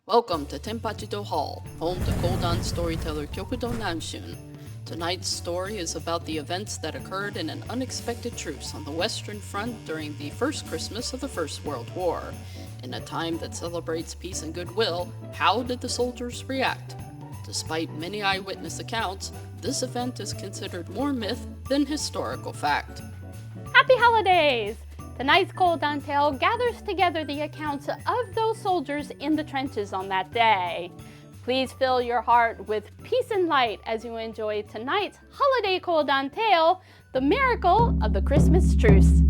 Welcome to Tenpachido Hall, home to Kodan storyteller Kyokudo Nanshun. Tonight's story is about the events that occurred in an unexpected truce on the Western Front during the first Christmas of the First World War. In a time that celebrates peace and goodwill, how did the soldiers react? Despite many eyewitness accounts, this event is considered more myth than historical fact. Happy holidays! Tonight's Kodan tale gathers together the accounts of those soldiers in the trenches on that day. Please fill your heart with peace and light as you enjoy tonight's holiday Kodan tale, The Miracle of the Christmas Truce.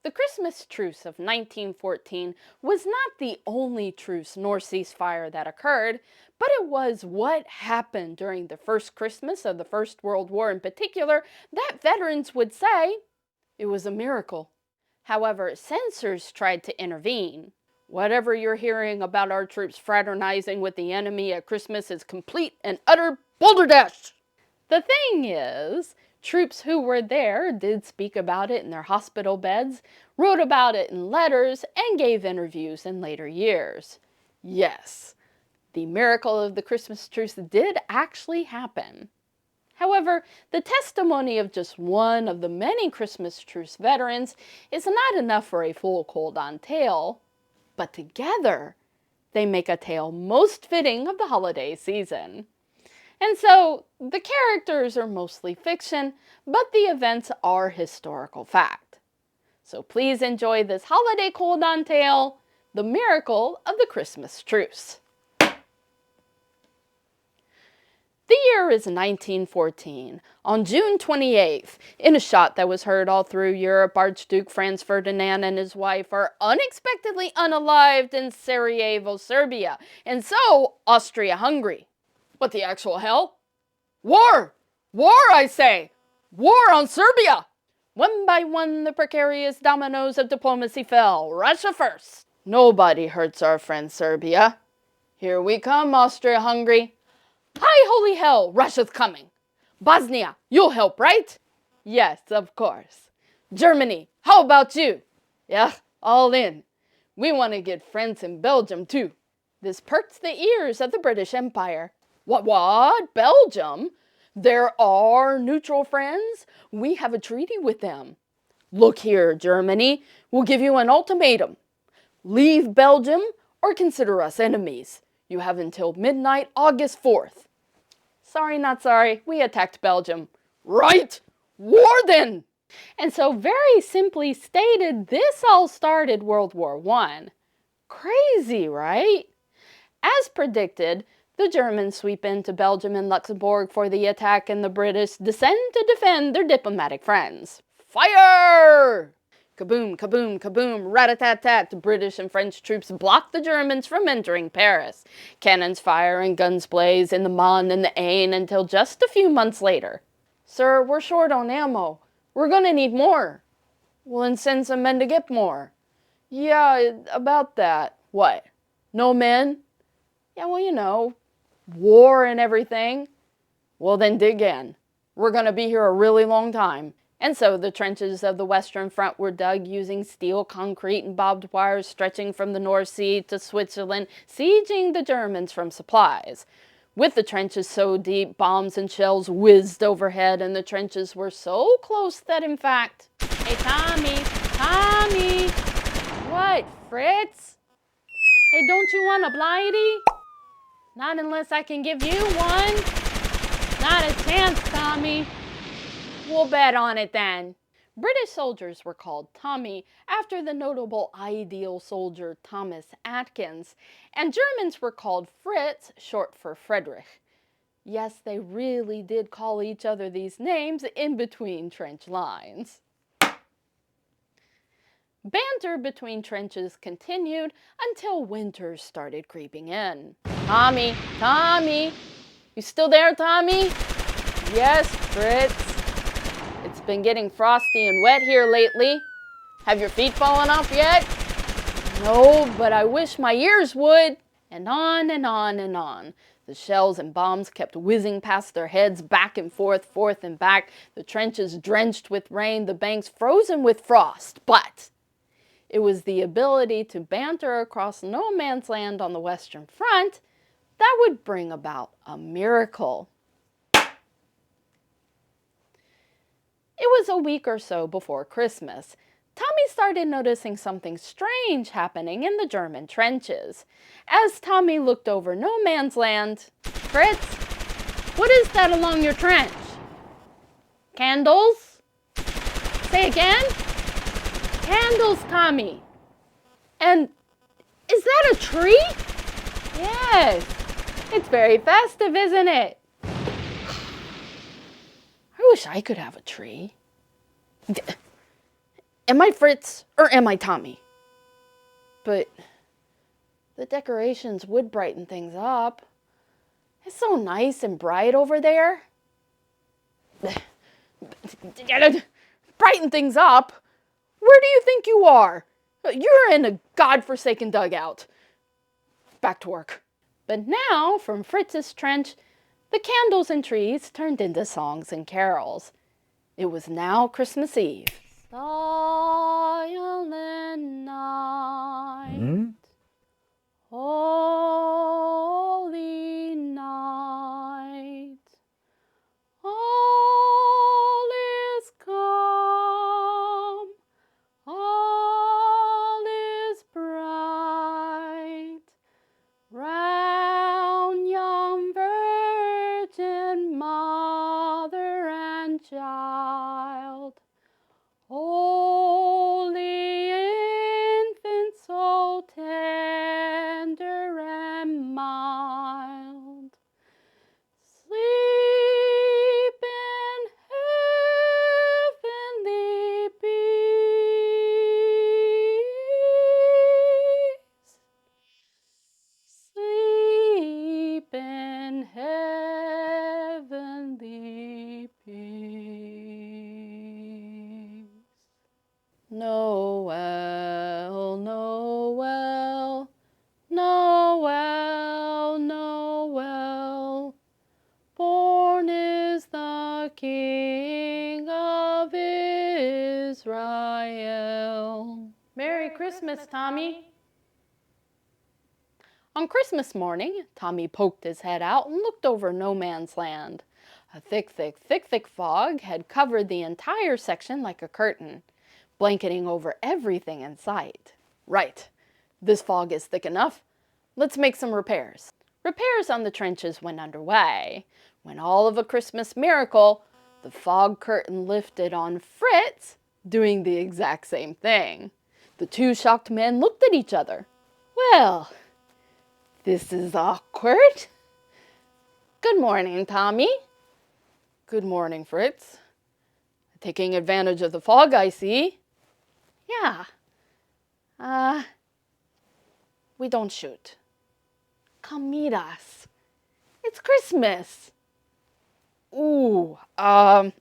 The Christmas Truce of 1914 was not the only truce nor ceasefire that occurred, but it was what happened during the first Christmas of the First World War in particular that veterans would say it was a miracle. However, censors tried to intervene. Whatever you're hearing about our troops fraternizing with the enemy at Christmas is complete and utter balderdash. The thing is, troops who were there did speak about it in their hospital beds, wrote about it in letters, and gave interviews in later years. Yes, the miracle of the Christmas truce did actually happen. However, the testimony of just one of the many Christmas truce veterans is not enough for a full Kodan tale, but together they make a tale most fitting of the holiday season. And so, the characters are mostly fiction, but the events are historical fact. So please enjoy this holiday Kodan tale, The Miracle of the Christmas Truce. The year is 1914. On June 28th, in a shot that was heard all through Europe, Archduke Franz Ferdinand and his wife are unexpectedly unalived in Sarajevo, Serbia, and so Austria-Hungary. What the actual hell? War! War, I say! War on Serbia! One by one, the precarious dominoes of diplomacy fell. Russia first. Nobody hurts our friend Serbia. Here we come, Austria-Hungary. Hi, holy hell, Russia's coming. Bosnia, you'll help, right? Yes, of course. Germany, how about you? Yeah, all in. We want to get friends in Belgium, too. This perks the ears of the British Empire. What? Belgium? They're our neutral friends? We have a treaty with them. Look here, Germany, we'll give you an ultimatum. Leave Belgium or consider us enemies. You have until midnight, August 4th. Sorry, not sorry, we attacked Belgium. Right! War then! And so very simply stated, this all started World War I. Crazy, right? As predicted, the Germans sweep into Belgium and Luxembourg for the attack, and the British descend to defend their diplomatic friends. Fire! Kaboom, kaboom, kaboom, rat-a-tat-tat. The British and French troops block the Germans from entering Paris. Cannons fire and guns blaze in the Marne and the Aisne until just a few months later. Sir, we're short on ammo. We're gonna need more. Well, then send some men to get more. Yeah, about that. What? No men? Yeah, well, you know, war and everything. Well, then dig in. We're gonna be here a really long time. And so the trenches of the Western Front were dug using steel, concrete, and barbed wire stretching from the North Sea to Switzerland, sieging the Germans from supplies. With the trenches so deep, bombs and shells whizzed overhead, and the trenches were so close that, in fact... Hey, Tommy! What, Fritz? Hey, don't you want a blighty? Not unless I can give you one. Not a chance, Tommy. We'll bet on it then. British soldiers were called Tommy after the notable ideal soldier Thomas Atkins, and Germans were called Fritz, short for Frederick. Yes, they really did call each other these names in between trench lines. Banter between trenches continued until winter started creeping in. Tommy! You still there, Tommy? Yes, Fritz. It's been getting frosty and wet here lately. Have your feet fallen off yet? No, but I wish my ears would. And on and on and on. The shells and bombs kept whizzing past their heads, back and forth, forth and back, the trenches drenched with rain, the banks frozen with frost. But it was the ability to banter across no man's land on the Western Front that would bring about a miracle. It was a week or so before Christmas. Tommy started noticing something strange happening in the German trenches. As Tommy looked over no man's land, "Fritz, what is that along your trench?" "Candles?" "Say again?" "Candles, Tommy." "And is that a tree?" "Yes. It's very festive, isn't it?" I wish I could have a tree. Am I Fritz or am I Tommy? But the decorations would brighten things up. It's so nice and bright over there. Brighten things up? Where do you think you are? You're in a godforsaken dugout. Back to work. But now, from Fritz's trench, the candles and trees turned into songs and carols. It was now Christmas Eve. Silent night, holy night, all is calm, all is bright, round young virgin mother and child. Holy infant, so tender and mild, sleep in heavenly peace. Sleep in heavenly peace. Noel, Noel, Noel, Noel, born is the King of Israel. Merry Christmas, Tommy. On Christmas morning, Tommy poked his head out and looked over no man's land. A thick fog had covered the entire section like a curtain, blanketing over everything in sight. Right, this fog is thick enough. Let's make some repairs. Repairs on the trenches went underway. When all of a Christmas miracle, the fog curtain lifted on Fritz, doing the exact same thing. The two shocked men looked at each other. Well, this is awkward. Good morning, Tommy. Good morning, Fritz. Taking advantage of the fog, I see. Yeah. We don't shoot. Come meet us. It's Christmas. Ooh, come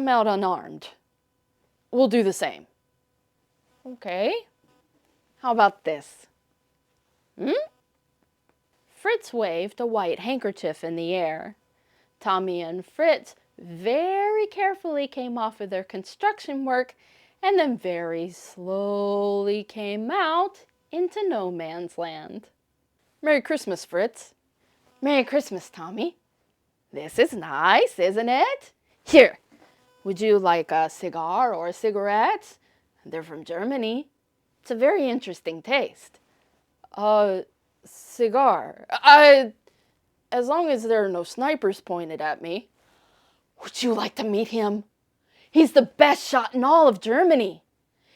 out unarmed. We'll do the same. Okay. How about this? Fritz waved a white handkerchief in the air. Tommy and Fritz very carefully came off of their construction work and then very slowly came out into no man's land. Merry Christmas, Fritz. Merry Christmas, Tommy. This is nice, isn't it? Here, would you like a cigar or a cigarette? They're from Germany. It's a very interesting taste. Cigar. As long as there are no snipers pointed at me. Would you like to meet him? He's the best shot in all of Germany.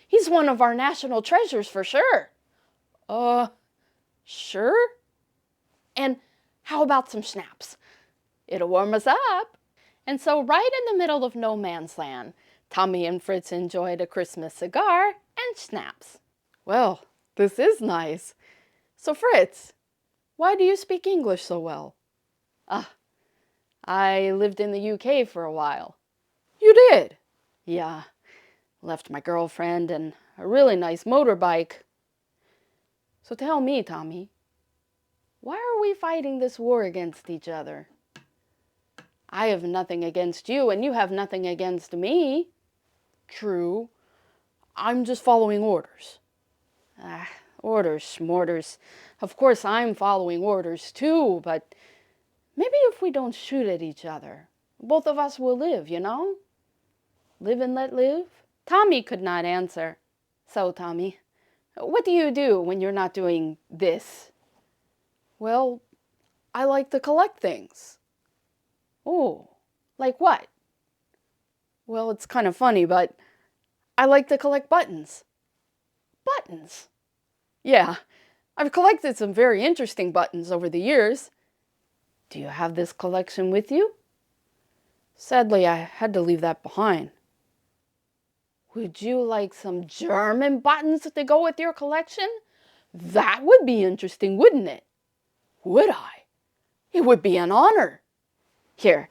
He's one of our national treasures for sure. Sure? And how about some schnapps? It'll warm us up. And so right in the middle of no man's land, Tommy and Fritz enjoyed a Christmas cigar and schnapps. Well, this is nice. So Fritz, why do you speak English so well? I lived in the UK for a while. You did? Yeah. Left my girlfriend and a really nice motorbike. So tell me, Tommy, Why are we fighting this war against each other? I have nothing against you, and you have nothing against me. True. I'm just following orders. Orders, schmorders. Of course I'm following orders too, but maybe if we don't shoot at each other, both of us will live, you know? Live and let live? Tommy could not answer. So, Tommy, what do you do when you're not doing this? Well, I like to collect things. Oh, like what? Well, it's kind of funny, but I like to collect buttons. Buttons? Yeah, I've collected some very interesting buttons over the years. Do you have this collection with you? Sadly, I had to leave that behind. Would you like some German buttons to go with your collection? That would be interesting, wouldn't it? Would I? It would be an honor. Here,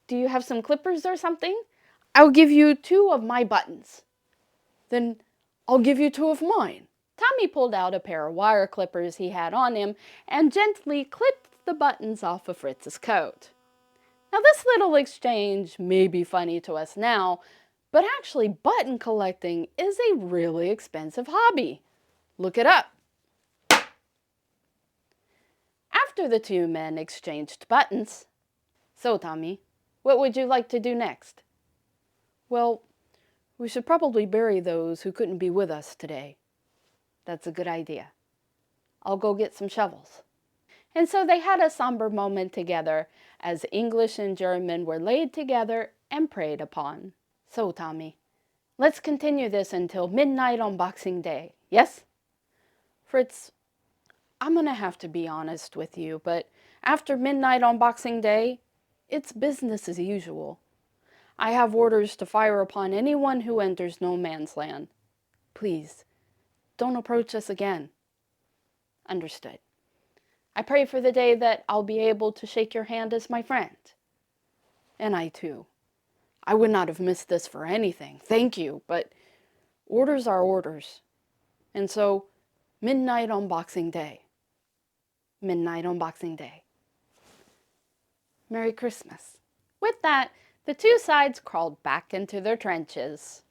do you have some clippers or something? I'll give you 2 of my buttons. Then I'll give you 2 of mine. Tommy pulled out a pair of wire clippers he had on him and gently clipped the buttons off of Fritz's coat. Now this little exchange may be funny to us now, but actually button collecting is a really expensive hobby. Look it up. After the 2 men exchanged buttons, so Tommy, what would you like to do next? Well, we should probably bury those who couldn't be with us today. That's a good idea. I'll go get some shovels. And so they had a somber moment together as English and German were laid together and prayed upon. So, Tommy, let's continue this until midnight on Boxing Day, yes? Fritz, I'm gonna have to be honest with you, but after midnight on Boxing Day, it's business as usual. I have orders to fire upon anyone who enters no man's land. Please, don't approach us again. Understood. I pray for the day that I'll be able to shake your hand as my friend. And I too. I would not have missed this for anything. Thank you, but orders are orders. And so, midnight on Boxing Day. Midnight on Boxing Day. Merry Christmas. With that, the 2 sides crawled back into their trenches.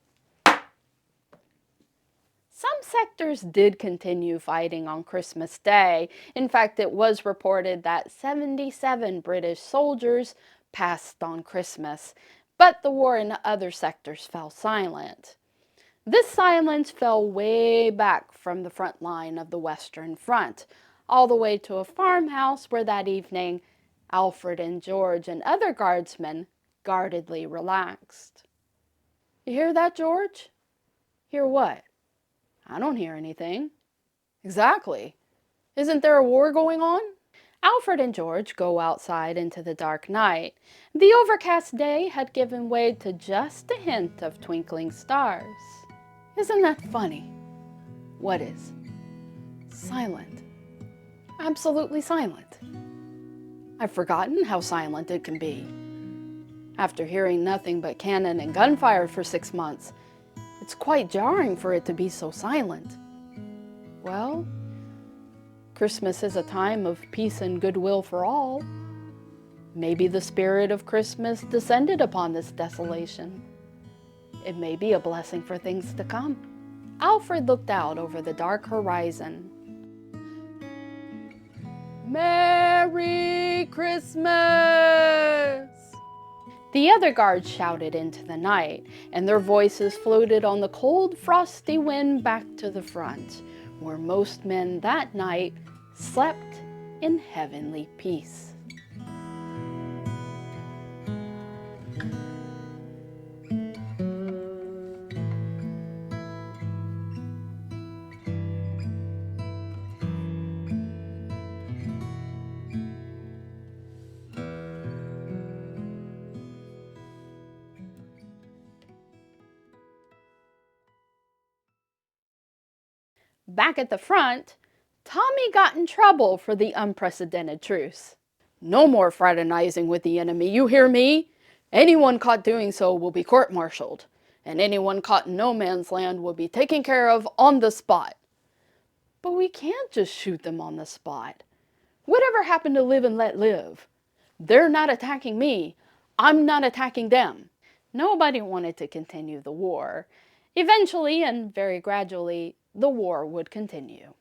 Some sectors did continue fighting on Christmas Day. In fact, it was reported that 77 British soldiers passed on Christmas, but the war in other sectors fell silent. This silence fell way back from the front line of the Western Front, all the way to a farmhouse where that evening Alfred and George and other guardsmen guardedly relaxed. You hear that, George? Hear what? I don't hear anything. Exactly. Isn't there a war going on? Alfred and George go outside into the dark night. The overcast day had given way to just a hint of twinkling stars. Isn't that funny? What is? Silent. Absolutely silent. I've forgotten how silent it can be. After hearing nothing but cannon and gunfire for 6 months, it's quite jarring for it to be so silent. Well, Christmas is a time of peace and goodwill for all. Maybe the spirit of Christmas descended upon this desolation. It may be a blessing for things to come. Alfred looked out over the dark horizon. Merry Christmas! The other guards shouted into the night, and their voices floated on the cold, frosty wind back to the front, where most men that night slept in heavenly peace. Back at the front, Tommy got in trouble for the unprecedented truce. No more fraternizing with the enemy, you hear me? Anyone caught doing so will be court-martialed, and anyone caught in no man's land will be taken care of on the spot. But we can't just shoot them on the spot. Whatever happened to live and let live? They're not attacking me. I'm not attacking them. Nobody wanted to continue the war. Eventually, and very gradually, the war would continue.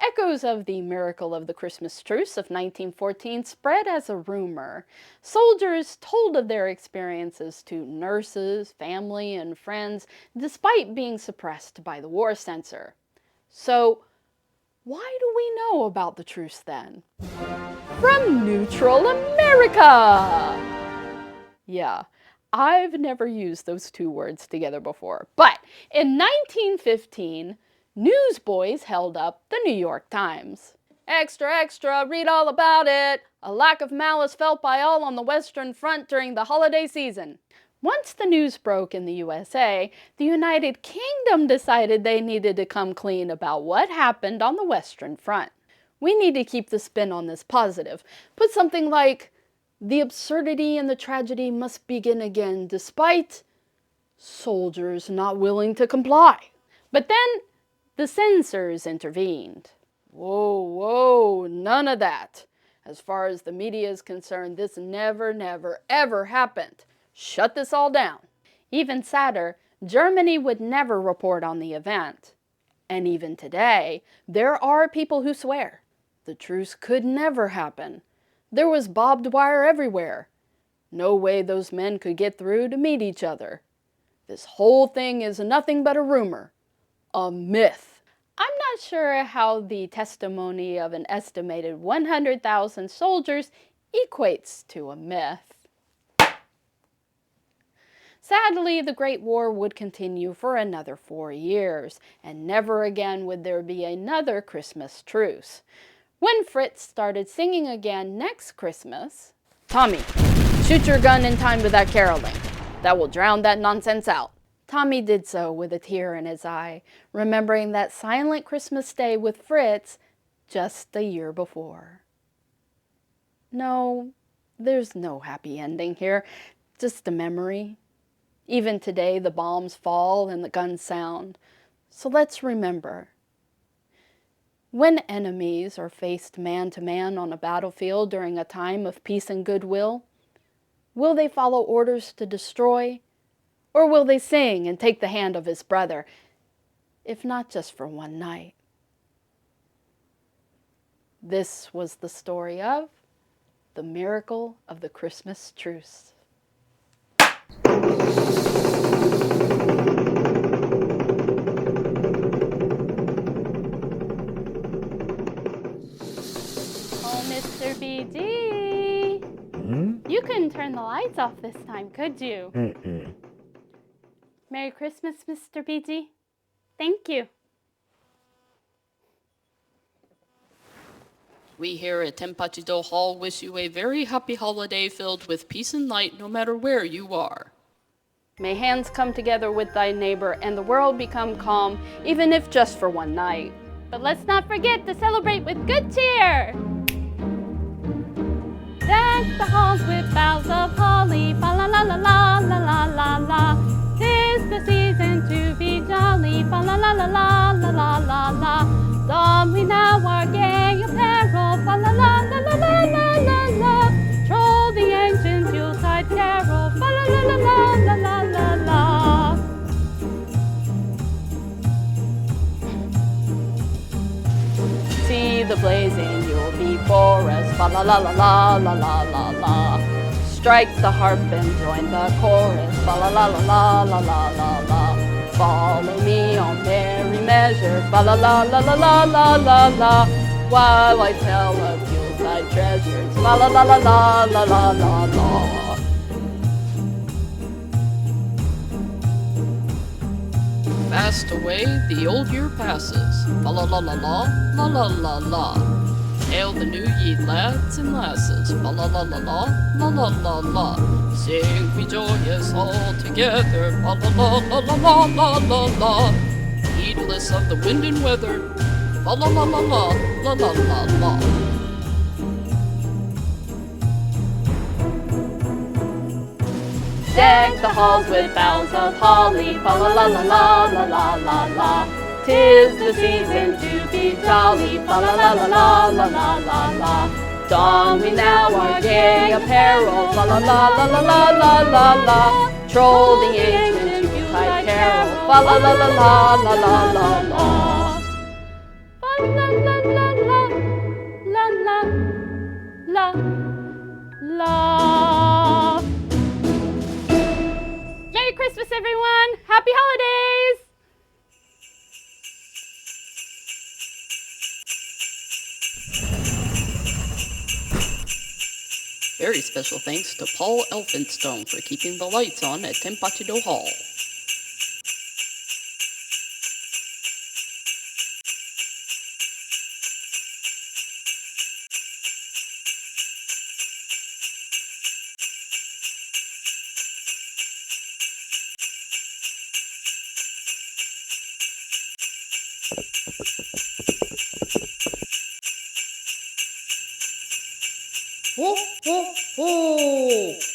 Echoes of the miracle of the Christmas Truce of 1914 spread as a rumor. Soldiers told of their experiences to nurses, family, and friends, despite being suppressed by the war censor. So, why do we know about the truce then? From Neutral America! Yeah, I've never used those two words together before. But in 1915, newsboys held up the New York Times. Extra, extra, read all about it. A lack of malice felt by all on the Western Front during the holiday season. Once the news broke in the USA, the United Kingdom decided they needed to come clean about what happened on the Western Front. We need to keep the spin on this positive. Put something like, the absurdity and the tragedy must begin again despite soldiers not willing to comply. But then the censors intervened. Whoa, whoa, none of that. As far as the media is concerned, this never, ever happened. Shut this all down. Even sadder, Germany would never report on the event. And even today, there are people who swear the truce could never happen. There was barbed wire everywhere. No way those men could get through to meet each other. This whole thing is nothing but a rumor, a myth. I'm not sure how the testimony of an estimated 100,000 soldiers equates to a myth. Sadly, the Great War would continue for another 4 years, and never again would there be another Christmas truce. When Fritz started singing again next Christmas, "Tommy, shoot your gun in time with that caroling. That will drown that nonsense out." Tommy did so with a tear in his eye, remembering that silent Christmas day with Fritz just a year before. No, there's no happy ending here, just a memory. Even today, the bombs fall and the guns sound. So let's remember. When enemies are faced man to man on a battlefield during a time of peace and goodwill, will they follow orders to destroy, or will they sing and take the hand of his brother, if not just for one night? This was the story of the miracle of the Christmas Truce. Oh, Mr. BG. You couldn't turn the lights off this time, could you? Merry Christmas, Mr. BG. Thank you. We here at Tenpachido Hall wish you a very happy holiday filled with peace and light no matter where you are. May hands come together with thy neighbor and the world become calm, even if just for one night. But let's not forget to celebrate with good cheer! Deck the halls with boughs of holly, fa la la la la la la la la. 'Tis the season to be jolly, fa la la la la la la la la. Don we now our gay apparel, fa la la la la la la la la. Troll the ancient Yuletide carol, fa la la la la la la la la. See the blazing Yule before us, fa la la la la la la la la. Strike the harp and join the chorus, fa la la la la la la la la. Follow me on merry measure, fa la la la la la la la la. While I tell of Yuletide treasures, fa la la la la la la la la. Fast away the old year passes, fa la la la la la la la la. Hail the new ye lads and lasses, fa la la la la la la la la. Sing we joyous all together, fa la la la la la la la. Heedless of the wind and weather, fa la la la la la la la la. Deck the halls with boughs of holly, fa la la la la la la la la. 'Tis the season to be jolly, fa la la la la la la la la. Don we now our gay apparel, fa la la la la la la la la. Troll the ancient Yuletide carol, fa la la la la la la la la. Fa la la la la la la la. Merry Christmas, everyone! Happy holidays! Very special thanks to Paul Elphinstone for keeping the lights on at Tenpachido Hall. Ho, ho, ho!